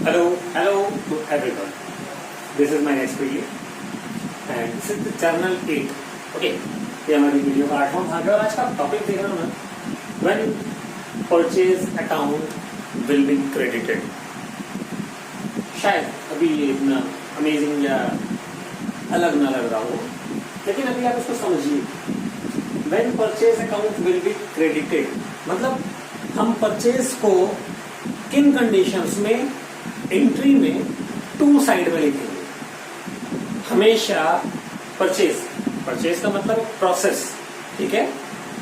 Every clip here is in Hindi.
Hello to everyone. This is my next video and this is the channel 8. Okay, ये हमारी वीडियो का 8वां भाग है और आज का टॉपिक देख रहा हूँ ना, when purchase account will be credited. शायद अभी ये इतना अमेजिंग या अलग ना लग रहा हो, लेकिन अभी आप इसको समझिए. when purchase account will be credited मतलब हम परचेज को किन कंडीशंस में एंट्री में टू साइड में लिखेंगे. हमेशा परचेज का मतलब प्रोसेस, ठीक है.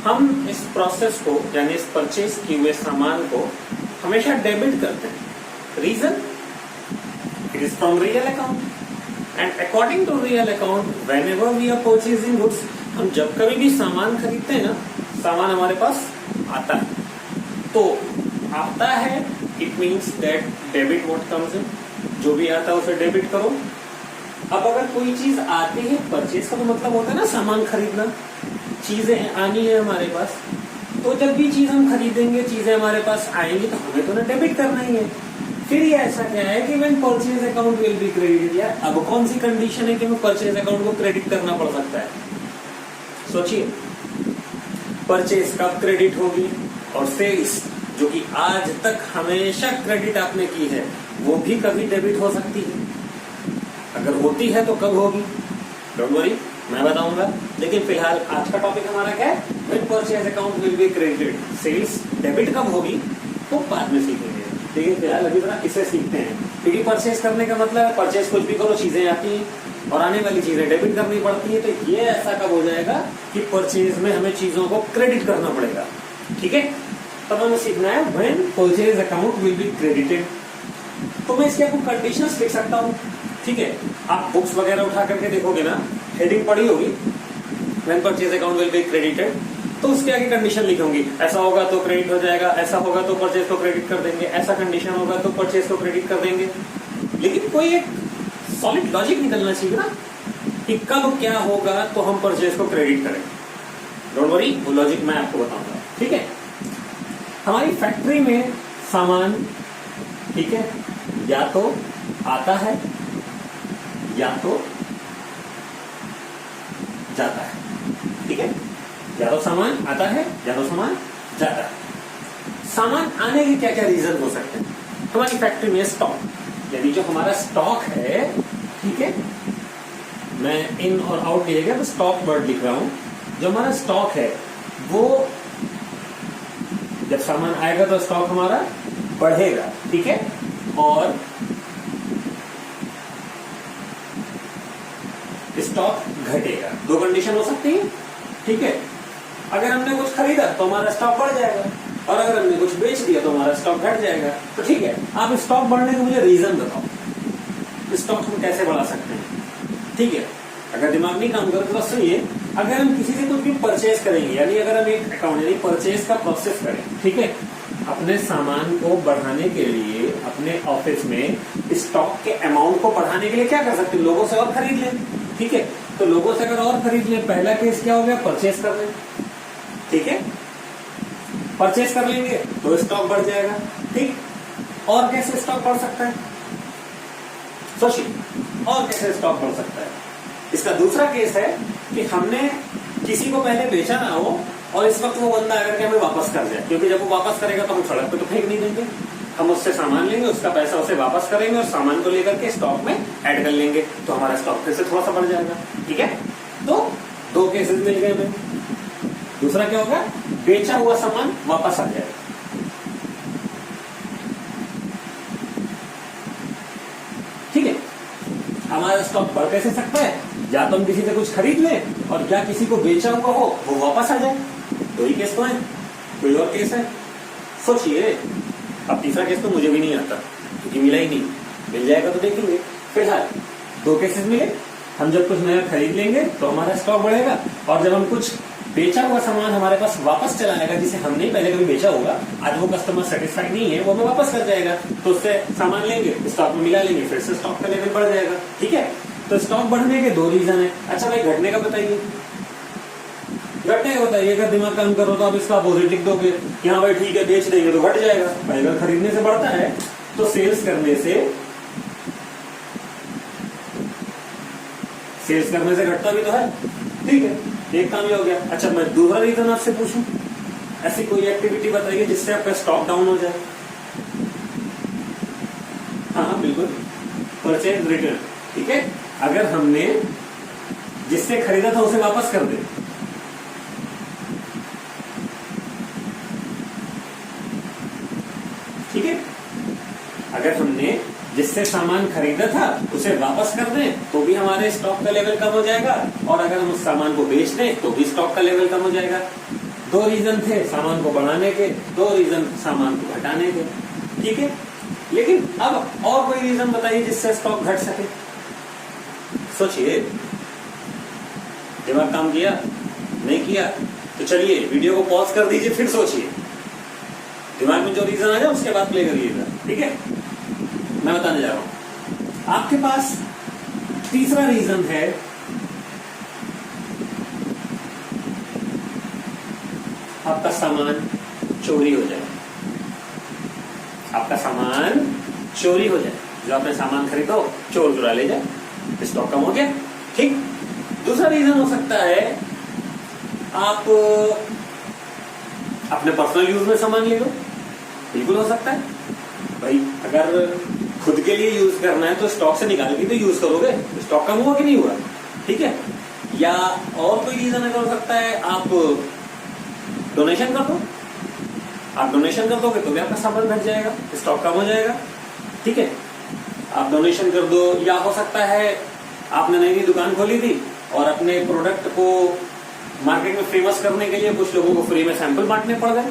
हम इस प्रोसेस को यानी इस परचेज किए हुए सामान को हमेशा डेबिट करते हैं. Reason it is from real account and according to real account whenever we are purchasing goods, हम जब कभी भी सामान खरीदते हैं ना, सामान हमारे पास आता है तो आता है, it means that debit what comes in. जो भी आता है उसे डेबिट करो. अब अगर कोई चीज आती है, परचेज का तो मतलब होता है ना सामान खरीदना, चीजें आनी है हमारे पास, तो जब भी चीज हम खरीदेंगे, चीजें हमारे पास आएंगी तो हमें तो ना डेबिट करना ही है. फिर ये ऐसा क्या है कि when purchase account will B credit, यार अब कौन सी कंडीशन है कि हमें परचेज अकाउंट को क्रेडिट करना पड़ सकता है. सोचिए, परचेज कब क्रेडिट होगी और सेल्स जो कि आज तक हमेशा क्रेडिट आपने की है वो भी कभी डेबिट हो सकती है. अगर होती है तो कब होगी, डोंट वरी, मैं बताऊंगा. लेकिन फिलहाल आज का टॉपिक हमारा क्या है, when purchase account will be credited. Sales debit कब होगी वो बाद में सीखेंगे, लेकिन फिलहाल अभी जरा इसे सीखते हैं. क्योंकि परचेज करने का मतलब है परचेज कुछ भी करो, चीजें आती हैं और आने वाली चीजें डेबिट करनी पड़ती है. तो ये ऐसा कब हो जाएगा कि परचेज में हमें चीजों को क्रेडिट करना पड़ेगा. ठीक है, तब हमें सीखना है when purchase account will be credited. तो मैं इसके आपको कंडीशंस लिख सकता हूँ. ठीक है, आप बुक्स वगैरह उठा करके देखोगे ना, हेडिंग पड़ी होगी when purchase account will be credited, तो उसके आगे कंडीशन लिखी होंगी. ऐसा होगा तो क्रेडिट हो जाएगा, ऐसा होगा तो परचेज को क्रेडिट कर देंगे, ऐसा कंडीशन होगा तो परचेज को क्रेडिट कर देंगे. लेकिन कोई एक सॉलिड लॉजिक निकलना चाहिए ना कि कब क्या होगा तो हम परचेज को क्रेडिट करेंगे. डोंट वरी, वो लॉजिक मैं आपको बताऊंगा. ठीक है, हमारी फैक्ट्री में सामान, ठीक है, या तो आता है या तो जाता है. ठीक है, या तो सामान आता है या तो सामान जाता है. सामान आने के क्या क्या रीजन हो सकते हैं. हमारी फैक्ट्री में स्टॉक, यानी जो हमारा स्टॉक है, ठीक है, मैं इन और आउट लिया गया तो स्टॉक वर्ड लिख रहा हूं. जो हमारा स्टॉक है वो जब सामान आएगा तो स्टॉक हमारा बढ़ेगा. ठीक है, और स्टॉक घटेगा. दो कंडीशन हो सकती है. ठीक है, अगर हमने कुछ खरीदा तो हमारा स्टॉक बढ़ जाएगा और अगर हमने कुछ बेच दिया तो हमारा स्टॉक घट जाएगा. तो ठीक है, आप स्टॉक बढ़ने का मुझे रीजन बताओ, स्टॉक हम कैसे बढ़ा सकते हैं. ठीक है, अगर दिमाग नहीं काम करे तो बस सुनिए. अगर हम किसी से कुछ भी परचेज करेंगे, यानी अगर हम एक अकाउंट यानी परचेज का प्रोसेस करें, ठीक है, अपने सामान को बढ़ाने के लिए अपने ऑफिस में स्टॉक के अमाउंट को बढ़ाने के लिए क्या कर सकते हैं, लोगों से और खरीद लें. ठीक है, तो लोगों से अगर और खरीद लें, पहला केस क्या हो गया, परचेज कर लें. ठीक है, परचेज कर लेंगे तो स्टॉक बढ़ जाएगा. ठीक, और कैसे स्टॉक बढ़ सकता है, सोचिए, और कैसे स्टॉक बढ़ सकता है. इसका दूसरा केस है कि हमने किसी को पहले बेचा ना हो और इस वक्त वो बंदा आकर के हमें वापस कर जाए, क्योंकि जब वो वापस करेगा तो हम सड़क पे तो फेंक नहीं देंगे. हम उससे सामान लेंगे, उसका पैसा उसे वापस करेंगे और सामान को लेकर के स्टॉक में ऐड कर लेंगे, तो हमारा स्टॉक फिर से थोड़ा सा बढ़ जाएगा. ठीक है, तो दो केसेस मिल गए हमें. दूसरा क्या होगा, बेचा हुआ सामान वापस आ जाएगा. ठीक है, हमारा स्टॉक बढ़ कैसे सकता है, या तो हम किसी से कुछ खरीद लें और या किसी को बेचा हुआ हो वो वापस आ जाए. दो ही केस तो है, कोई और केस है, सोचिए. अब तीसरा केस तो मुझे भी नहीं आता क्योंकि मिला ही नहीं, मिल जाएगा तो देखेंगे. फिलहाल दो केसेस मिले. हम जब कुछ नया खरीद लेंगे तो हमारा स्टॉक बढ़ेगा और जब हम कुछ बेचा हुआ सामान हमारे पास वापस चला आएगा जिसे हमने पहले कभी बेचा होगा, आज वो कस्टमर सेटिस्फाइड नहीं है, वो हमें वापस कर जाएगा, तो उससे सामान लेंगे, स्टॉक में मिला लेंगे, फिर से स्टॉक का लेवल बढ़ जाएगा. ठीक है, तो स्टॉक बढ़ने के दो रीजन है. अच्छा भाई, घटने का बताइए. घटने का बताइए, अगर दिमाग काम करो तो आप इसका अपोजिट लिख दोगे कि हाँ भाई ठीक है बेच देंगे तो घट जाएगा. भाई अगर खरीदने से बढ़ता है तो सेल्स करने से घटता भी तो है, ठीक है, एक काम ये हो गया। अच्छा, मैं दूसरा रीजन आपसे पूछूं, ऐसी कोई एक्टिविटी बताइए जिससे आपका स्टॉक डाउन हो जाए। हाँ बिल्कुल, परचेज रिटर्न, ठीक है, अगर हमने जिससे खरीदा था उसे वापस कर दे, ठीक है, अगर हमने जिससे सामान खरीदा था उसे वापस कर दें तो भी हमारे स्टॉक का लेवल कम हो जाएगा, और अगर हम उस सामान को बेच दें तो भी स्टॉक का लेवल कम हो जाएगा। दो रीजन थे सामान को बढ़ाने के, दो रीजन सामान को घटाने के, ठीक है। लेकिन अब और कोई रीजन बताइए जिससे स्टॉक घट सके। सोचिए, दिमाग काम किया नहीं किया तो चलिए वीडियो को पॉज कर दीजिए, फिर सोचिए, दिमाग में जो रीजन आ जाए उसके बाद प्ले करिएगा, ठीक है। मैं बताने जा रहा हूं, आपके पास तीसरा रीजन है आपका सामान चोरी हो जाए, आपका सामान चोरी हो जाए, जो आपने सामान खरीदो चोर चुरा ले जाए, स्टॉक कम हो गया, ठीक। दूसरा रीजन हो सकता है आप अपने पर्सनल यूज में सामान ले लो, बिल्कुल हो सकता है भाई, अगर खुद के लिए यूज करना है तो स्टॉक से निकाल के तो यूज करोगे, स्टॉक कम हुआ कि नहीं हुआ, ठीक है। या और कोई रीजन अगर हो सकता है आप डोनेशन कर दो, आप डोनेशन कर दोगे तो भी आपका सामान घट जाएगा, स्टॉक कम हो जाएगा, ठीक है, आप डोनेशन कर दो। या हो सकता है आपने नई नई दुकान खोली थी और अपने प्रोडक्ट को मार्केट में फेमस करने के लिए कुछ लोगों को फ्री में सैंपल बांटने पड़ गए,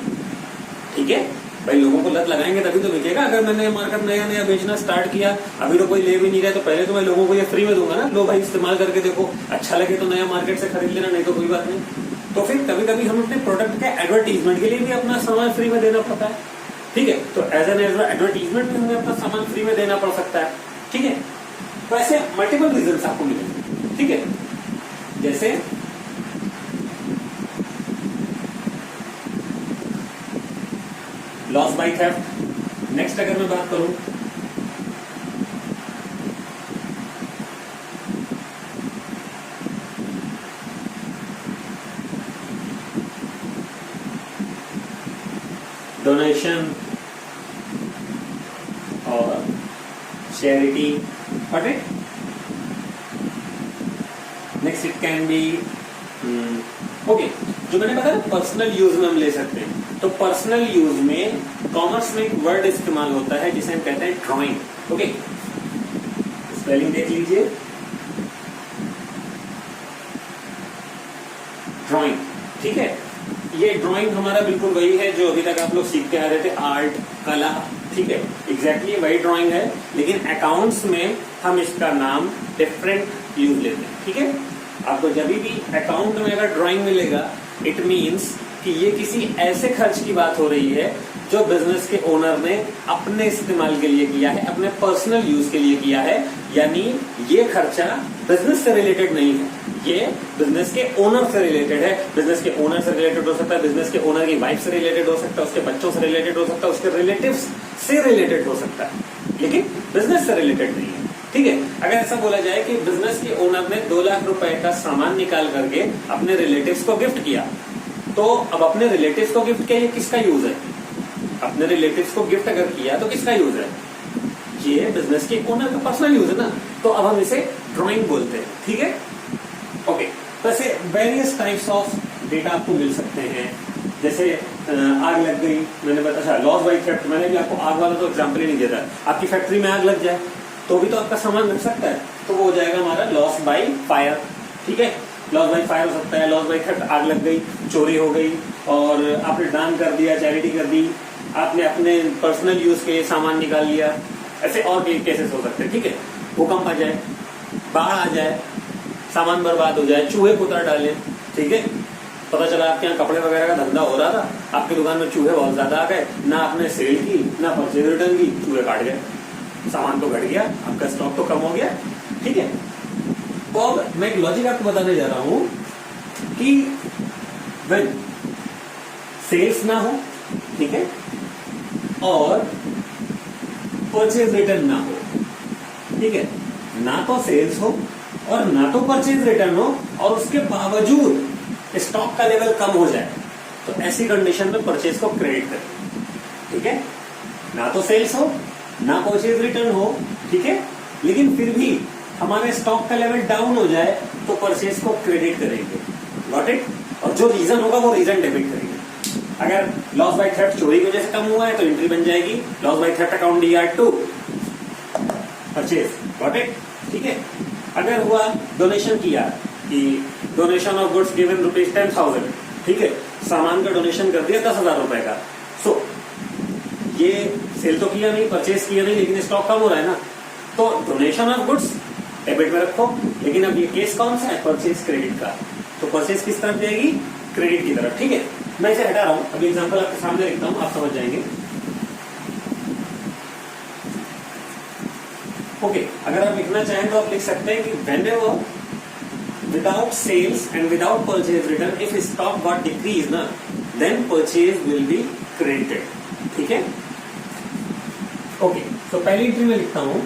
ठीक है भाई, लोगों को लत लगाएंगे तभी तो बिकेगा। अगर मैंने मार्केट नया बेचना स्टार्ट किया, अभी तो कोई ले भी नहीं रहा, तो पहले तो मैं लोगों को ये फ्री में दूंगा ना, लो भाई इस्तेमाल करके देखो, अच्छा लगे तो नया मार्केट से खरीद लेना, नहीं तो कोई बात नहीं। तो फिर कभी कभी हम अपने प्रोडक्ट के एडवर्टीजमेंट के लिए भी अपना सामान फ्री में देना पड़ता है, ठीक है, तो एज एन एडवर्टीजमेंट में हमें अपना सामान फ्री में देना पड़ सकता है, ठीक है। तो ऐसे मल्टीपल रीजन आपको मिलेंगे, ठीक है। जैसे लॉस बाय थेफ्ट। नेक्स्ट अगर मैं बात करूं, डोनेशन और charity, next it can be okay, जो मैंने बताया पर्सनल यूज में हम ले सकते हैं, तो पर्सनल यूज में कॉमर्स में एक वर्ड इस्तेमाल होता है जिसे हम कहते हैं ड्राइंग, ओके, स्पेलिंग देख लीजिए, ड्राइंग, ठीक है। ये ड्राइंग हमारा बिल्कुल वही है जो अभी तक आप लोग सीखते आ रहे थे, आर्ट, कला, ठीक है, एग्जैक्टली वही ड्राइंग है, लेकिन अकाउंट्स में हम इसका नाम डिफरेंट यूज लेते हैं, ठीक है। आपको जब भी अकाउंट में अगर ड्राइंग मिलेगा, इट मीन्स कि ये किसी ऐसे खर्च की बात हो रही है जो बिजनेस के ओनर ने अपने इस्तेमाल के लिए किया है, अपने पर्सनल यूज के लिए किया है, यानी ये खर्चा बिजनेस से रिलेटेड नहीं है, ये बिजनेस के ओनर से रिलेटेड है। बिजनेस के ओनर से रिलेटेड हो सकता है, बिजनेस के ओनर की वाइफ से रिलेटेड हो सकता है, उसके बच्चों से रिलेटेड हो सकता है, उसके रिलेटिव्स से रिलेटेड हो सकता है, लेकिन बिजनेस से रिलेटेड नहीं है, ठीक है। अगर ऐसा बोला जाए कि बिजनेस के ओनर ने 2 लाख रुपए का सामान निकाल करके अपने रिलेटिव्स को गिफ्ट किया, तो अब अपने रिलेटिव्स को गिफ्ट किया, ये किसका यूज है? अपने रिलेटिव्स को गिफ्ट अगर किया तो किसका यूज है? ये बिजनेस के ओनर का पर्सनल यूज है ना, तो अब हम इसे ड्राइंग बोलते हैं, ठीक है, ओके। तो ऐसे वेरियस टाइप्स ऑफ डेटा आपको मिल सकते हैं, जैसे आग लग गई, मैंने बताया लॉस बाय थेफ्ट, मैंने भी आपको आग वाला तो एग्जाम्पल ही नहीं दिया था। आपकी फैक्ट्री में आग लग जाए तो भी तो आपका सामान लग सकता है, तो वो हो जाएगा हमारा लॉस बाय फायर, ठीक है। लॉस बाय फायर हो सकता है, लॉस बाय थेफ्ट, आग लग गई, चोरी हो गई और आपने दान कर दिया, चैरिटी कर दी, आपने अपने पर्सनल यूज के सामान निकाल लिया, ऐसे और भी केसेस हो सकते हैं, ठीक है। भूकंप आ जाए, बाढ़ आ जाए, सामान बर्बाद हो जाए, चूहे पुतर डाले, ठीक है। पता चला आपके यहाँ कपड़े वगैरह का धंधा हो रहा था, आपकी दुकान में चूहे बहुत ज्यादा आ गए, ना आपने सेल की ना परचेज रिटर्न की, चूहे काट गए, सामान तो घट गया, आपका स्टॉक तो कम हो गया, ठीक है। तो अब मैं एक लॉजिक आपको बताने जा रहा हूं कि व्हेन सेल्स ना हो, ठीक है, और परचेज रिटर्न ना हो, ठीक है, ना तो सेल्स हो और ना तो परचेज रिटर्न हो और उसके बावजूद स्टॉक का लेवल कम हो जाए, तो ऐसी कंडीशन में परचेज को क्रेडिट करें, ठीक है। ना तो सेल्स हो ना परचेज रिटर्न हो, ठीक है, लेकिन फिर भी हमारे स्टॉक का लेवल डाउन हो जाए तो परचेज को क्रेडिट करेंगे, गॉट इट। और जो रीजन होगा वो रीजन डेबिट करेंगे। अगर लॉस बाय थेफ्ट चोरी की वजह से कम हुआ है तो एंट्री बन जाएगी loss by theft account DR2 purchase, got it, ठीक है। अगर हुआ डोनेशन किया कि डोनेशन ऑफ गुड्स गिवन ₹10,000, ठीक है, सामान का डोनेशन कर दिया 10,000 रुपए का, सो ये सेल तो किया नहीं, परचेज किया नहीं, लेकिन स्टॉक कम हो रहा है ना, तो डोनेशन ऑफ गुड्स डेबिट में रखो। लेकिन अब ये केस कौन सा है, परचेज क्रेडिट का, तो परचेज किस तरफ जाएगी, क्रेडिट की तरफ, ठीक है। मैं इसे हटा रहा हूं, अभी एग्जांपल आपके सामने लिखता हूं, आप समझ जाएंगे। ओके, अगर आप लिखना चाहें तो आप लिख सकते हैं कि whenever without sales and without purchase return if stock got decreased ना, then purchase will be credited, ठीक है। ओके, तो पहली एंट्री में लिखता हूं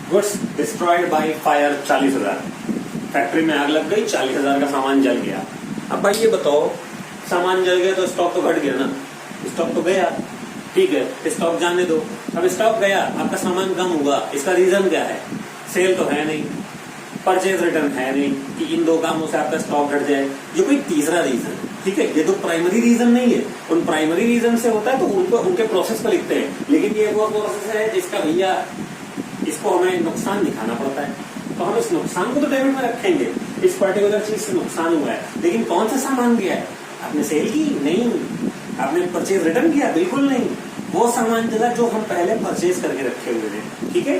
goods destroyed by fire 40,000, factory में आग लग गई, 40,000 का सामान जल गया। अब भाई ये बताओ, सामान जल गया तो स्टॉक तो घट गया ना, स्टॉक तो गया, ठीक है, स्टॉक जाने दो। अब स्टॉक गया, आपका सामान कम हुआ, इसका रीजन क्या है, सेल तो है नहीं, परचेज रिटर्न है नहीं कि इन दो कामों से आपका स्टॉक घट जाए, ये कोई तीसरा रीजन, ठीक है। ये तो प्राइमरी रीजन नहीं है, उन प्राइमरी रीजन से होता है तो उनको उनके प्रोसेस पर लिखते हैं, लेकिन ये वो प्रोसेस है जिसका भैया इसको हमें नुकसान दिखाना पड़ता है, तो हम इस नुकसान को तो डेबिट में रखेंगे, इस पर्टिकुलर चीज से नुकसान हुआ है, लेकिन कौन सा सामान गया है, आपने सेल की नहीं, आपने परचेज रिटर्न किया बिल्कुल नहीं, वो सामान जला जो हम पहले परचेज करके रखे हुए थे, ठीक है।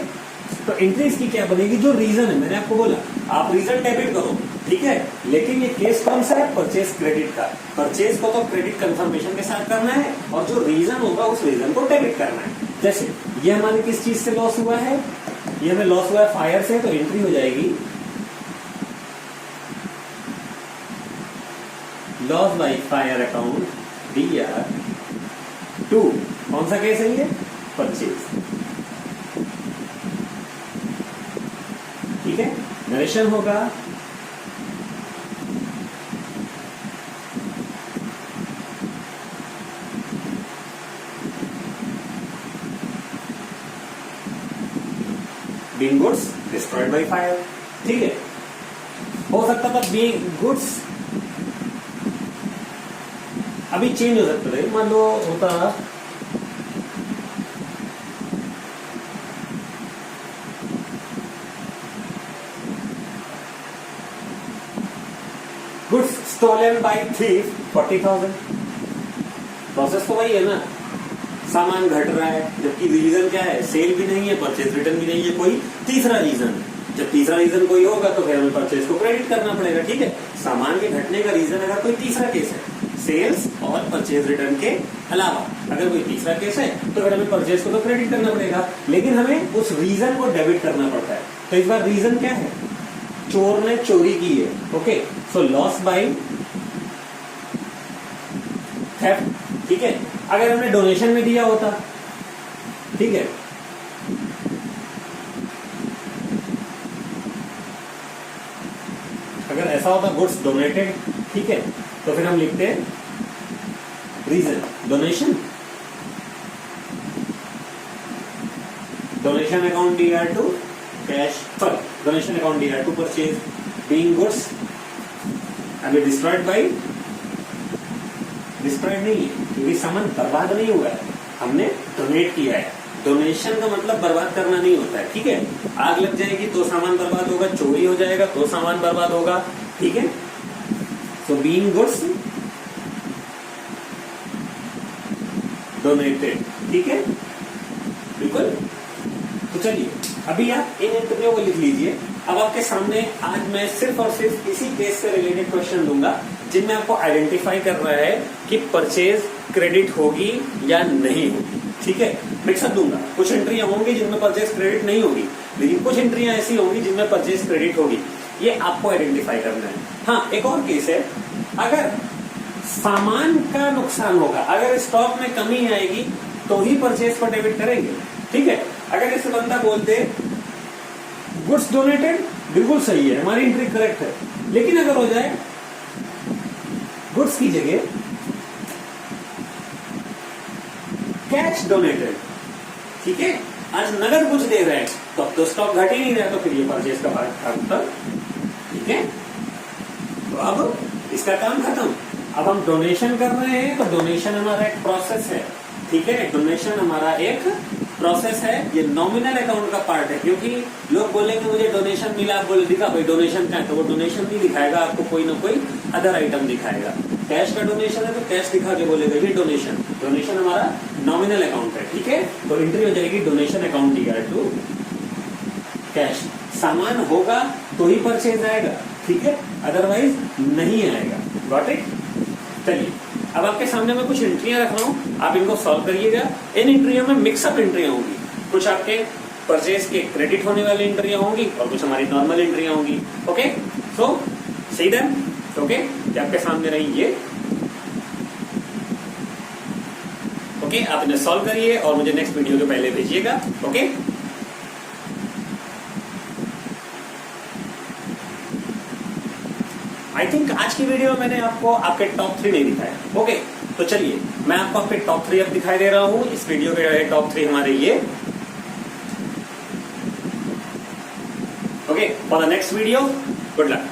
तो एंट्री इसकी क्या बनेगी, जो रीजन है, मैंने आपको बोला आप रीजन डेबिट करो, ठीक है, लेकिन ये केस कौन सा है, परचेज क्रेडिट का। परचेज को तो क्रेडिट कंफर्मेशन के साथ करना है और जो रीजन होगा उस रीजन को डेबिट करना है। जैसे ये हमारे किस चीज से लॉस हुआ है, ये हमें लॉस हुआ है फायर से, तो एंट्री हो जाएगी loss by fire account DR2। कौन सा केस है ये, परचेज, ठीक है। नरेशन होगा being goods destroyed by fire, ठीक है। हो सकता था बीइंग गुड्स, अभी चेंज हो सकता है, मान लो होता goods stolen by thief 40,000, process तो वही है ना, सामान घट रहा है, जबकि रीजन क्या है, सेल भी नहीं है, परचेज रिटर्न भी नहीं है, कोई तीसरा रीजन। जब तीसरा रीजन कोई होगा तो फिर हमें परचेज को क्रेडिट करना पड़ेगा, ठीक है। सामान के घटने का रीजन अगर कोई तीसरा केस है, सेल्स और परचेज रिटर्न के अलावा अगर कोई तीसरा केस है तो फिर हमें परचेज को तो क्रेडिट करना पड़ेगा, लेकिन हमें उस रीजन को डेबिट करना पड़ता है। तो इस बार रीजन क्या है, चोर ने चोरी की है, okay, so loss by theft, ठीक है। अगर हमने डोनेशन में दिया होता, ठीक है, अगर ऐसा होता गुड्स डोनेटेड, ठीक है, तो फिर हम लिखते हैं reason donation, donation account DR2 cash, sorry donation account DR2 purchase, being goods अभी डिस्ट्रॉयड बाय, डिस्ट्रॉयड नहीं है क्योंकि सामान बर्बाद नहीं हुआ है, हमने डोनेट किया है। डोनेशन का मतलब बर्बाद करना नहीं होता है, ठीक है। आग लग जाएगी तो सामान बर्बाद होगा, चोरी हो जाएगा तो सामान बर्बाद होगा, ठीक है। सो बीइंग गुड्स डोनेटेड, ठीक है, बिल्कुल। तो चलिए अभी आप इन एंट्रियों को लिख लीजिए। अब आपके सामने आज मैं सिर्फ और सिर्फ इसी केस से रिलेटेड क्वेश्चन दूंगा जिनमें आपको आइडेंटिफाई करना है कि परचेज क्रेडिट होगी या नहीं होगी, ठीक है, मिक्सअप दूंगा। कुछ एंट्रियां होंगी जिनमें परचेज क्रेडिट नहीं होगी, लेकिन कुछ एंट्रियां ऐसी होंगी जिनमें परचेज क्रेडिट होगी। ये आपको आइडेंटिफाई करना है। हाँ, एक और केस है, अगर सामान का नुकसान होगा, अगर स्टॉक में कमी आएगी तो ही परचेज पर डेबिट करेंगे। ठीक है, अगर इसे बंदा बोलते गुड्स डोनेटेड, बिल्कुल सही है, हमारी एंट्री करेक्ट है, लेकिन अगर हो जाए गुड्स की जगह कैश डोनेटेड, ठीक है, आज नगद कुछ दे रहे हैं तो अब तो स्टॉक घट ही नहीं रहा, तो फिर ये परचेज का भाग, ठीक है। तो अब इसका काम खत्म। अब हम डोनेशन कर रहे हैं तो डोनेशन हमारा एक प्रोसेस है, ठीक है, डोनेशन हमारा एक प्रोसेस है, ये नॉमिनल अकाउंट का पार्ट है। क्योंकि लोग बोलेंगे मुझे डोनेशन मिला, आप बोले दिखा भाई डोनेशन का है, तो वो डोनेशन नहीं दिखाएगा आपको, कोई ना कोई अदर आइटम दिखाएगा। कैश का डोनेशन है तो कैश दिखा के बोलेगा ये डोनेशन, डोनेशन हमारा नॉमिनल अकाउंट है, ठीक है। तो एंट्री हो जाएगी donation account year to cash. सामान होगा तो ही परचेज आएगा, ठीक है, अदरवाइज नहीं आएगा। Got it? चलिए, अब आपके सामने मैं कुछ एंट्रियां रख रहा हूं, आप इनको सॉल्व करिएगा। इन एंट्रियों में मिक्सअप एंट्रियां होंगी, कुछ आपके परचेज के क्रेडिट होने वाली एंट्रियां होंगी और कुछ हमारी नॉर्मल एंट्रियां होंगी। ओके, सो सी देम। ओके, आपके सामने रही ये। ओके, आप इन्हें सॉल्व करिए और मुझे नेक्स्ट वीडियो के पहले भेजिएगा। ओके, आई थिंक आज की वीडियो में मैंने आपको आपके टॉप 3 नहीं दिखाया। ओके, तो चलिए मैं आपको आपके टॉप 3 अब दिखाई दे रहा हूं। इस वीडियो के टॉप 3 हमारे ये। Okay, for the next video, good luck.